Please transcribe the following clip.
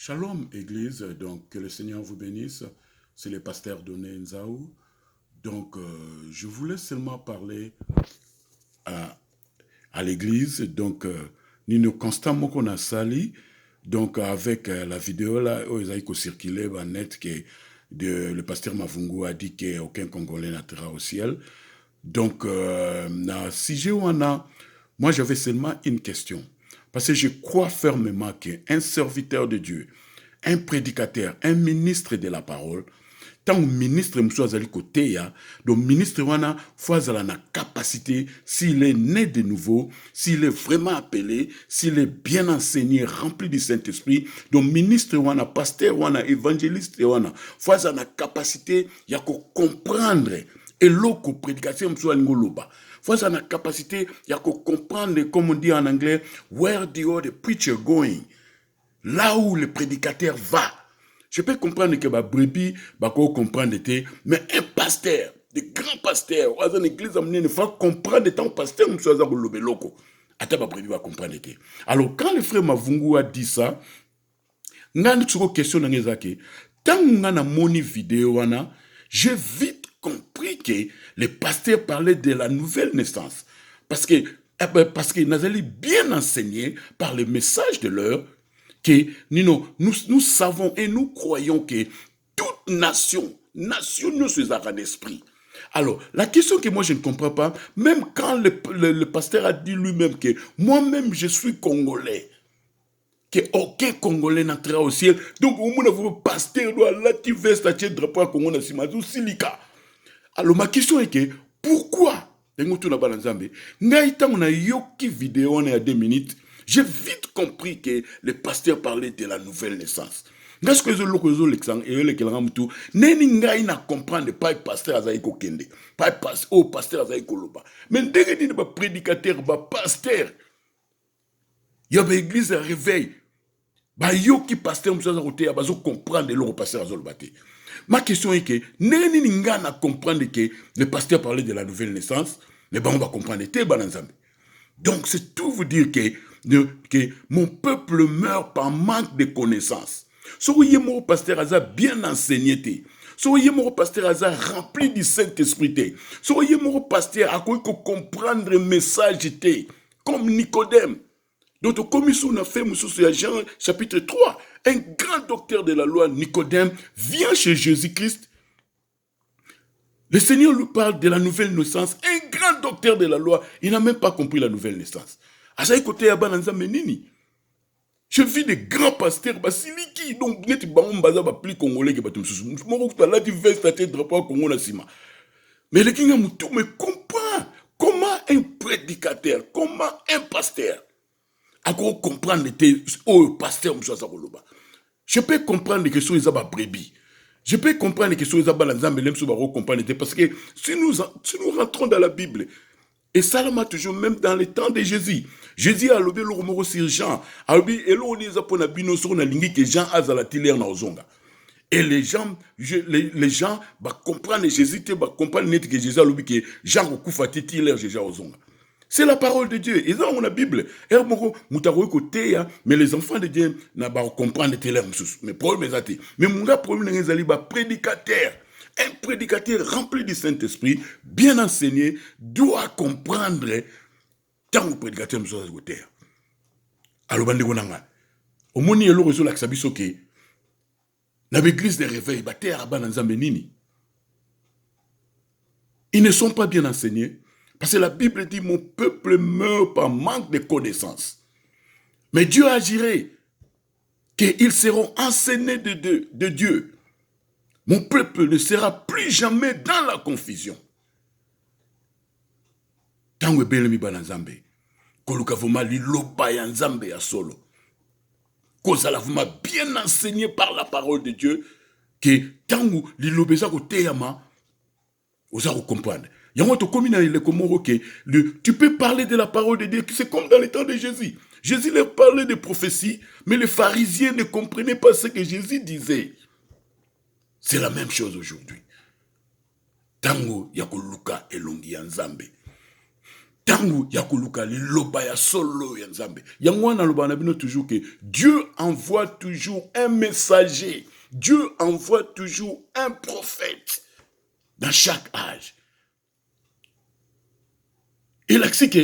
Shalom Église, donc que le Seigneur vous bénisse, c'est le pasteur Doné Nzaou. Donc je voulais seulement parler à, à l'Église, donc nous constamment qu'on a sali, donc avec la vidéo là, ils ont circulé, net que le pasteur Mavungu a dit qu'aucun Congolais n'atterra au ciel. Donc, si j'ai moi j'avais seulement une question. Parce que je crois fermement qu'un serviteur de Dieu, un prédicateur, un ministre de la parole, tant que ministre monsieur azali côté ya, donc ministre wana fois na capacité, s'il est né de nouveau, s'il est vraiment appelé, s'il est bien enseigné, rempli du Saint-Esprit, donc ministre wana, pasteur wana, évangéliste wana, fois na capacité ya ko comprendre et l'autre prédication monsieur ngoloba. Fois na capacité ya ko comprendre, comme on dit en anglais, where the preacher going. Là où le prédicateur va. Je peux comprendre que ma brebis, comprendre, mais un pasteur, de grands pasteurs, dans une église, il faut comprendre tant pasteur, M. Azabo Lobeloko. Attends, ma brebis va comprendre. Alors, quand le frère Mavungu a dit ça, il y a une question dans les acquis. Tant qu'on a moni vidéo, j'ai vite compris que les pasteurs parlaient de la nouvelle naissance. Parce que nous allons bien enseigner par le message de l'heure que nous savons et nous croyons que toute nation nous sommes en esprit. Alors, la question que moi je ne comprends pas, même quand le pasteur a dit lui-même que moi-même je suis congolais, que aucun Congolais n'entrera au ciel, donc au moins le pasteur doit l'activer, c'est-à-dire drapeau à Congo Nasimazou Silika. Alors, ma question est que pourquoi j'ai vite compris que le pasteur parlait de la nouvelle naissance. Parce que je comprendre pas pasteur Azaïko Kende, pas pasteur Azaïko Loba. Mais dès que tu es prédicateur, pasteur, il y a une église à réveil. Yo qui pasteur Moussa Roté, il faut comprendre le pasteur Azolbate. Ma question est que, n'est-ce pas comprendre que le pasteur parlait de la nouvelle naissance, mais on va comprendre. Donc, c'est tout vous dire que mon peuple meurt par manque de connaissances. Soyez mon pasteur Aza bien enseigné. Soyez mon pasteur Aza rempli du Saint-Esprit. Soyez mon pasteur à quoi comprendre le message comme Nicodème. Donc, comme on a fait, Jean chapitre 3, un grand docteur de la loi, Nicodème, vient chez Jésus-Christ. Le Seigneur lui parle de la nouvelle naissance. Un grand docteur de la loi, il n'a même pas compris la nouvelle naissance. Je vis des grands pasteurs, Basiliki, donc net baza plus congolais que batum susu. Là tu veux stater drapeau Congo na sima. Mais le kinga mutu me comprend comment un prédicateur, comment un pasteur a comprendre le pasteur monsieur Azakoloba. Je peux comprendre que ce soit brebis. Je peux comprendre que ce soit balanzambe lem so ba comprendre parce que si nous rentrons dans la Bible, et ça m'a toujours, même dans les temps de Jésus. Jésus a lobé le romoro sur Jean. A lobé, et l'on est pour la bino sur la ligne que Jean a la télé en ozonga. Et les gens comprennent Jésus, comprennent que Jésus a lobé que Jean a coupé titi l'air Jésus ozonga. C'est la parole de Dieu. Ils ont la Bible. Mais les enfants de Dieu n'ont pas compris les télé. Mais problème est mais mon gars problème est prédicateur. Un prédicateur rempli du Saint-Esprit, bien enseigné, doit comprendre tant que prédicateur nous a terre. Alors, au monde, il y a le réseau de l'Aksabisoke. Dans l'église de réveil, ils ne sont pas bien enseignés. Parce que la Bible dit, mon peuple meurt par manque de connaissances. Mais Dieu agirait qu'ils seront enseignés de Dieu. Mon peuple ne sera plus jamais dans la confusion. Tango belemi banazambe, koluka vuma li loba ya nzambe ya solo. Kozala vuma bien enseigné par la parole de Dieu que tango li lobeza ko teyama oza ko comprendre. Yango to komi na le komoro que tu peux parler de la parole de Dieu, c'est comme dans les temps de Jésus. Jésus leur parlait de prophéties, mais les pharisiens ne comprenaient pas ce que Jésus disait. C'est la même chose aujourd'hui. Tango yako luka elongi ya nzambe. tangu ya koluka liloba ya solo ya nzambe. Yango wana loba na bino toujours que Dieu envoie toujours un messager. Dieu envoie toujours un prophète dans chaque âge. Et là, c'est que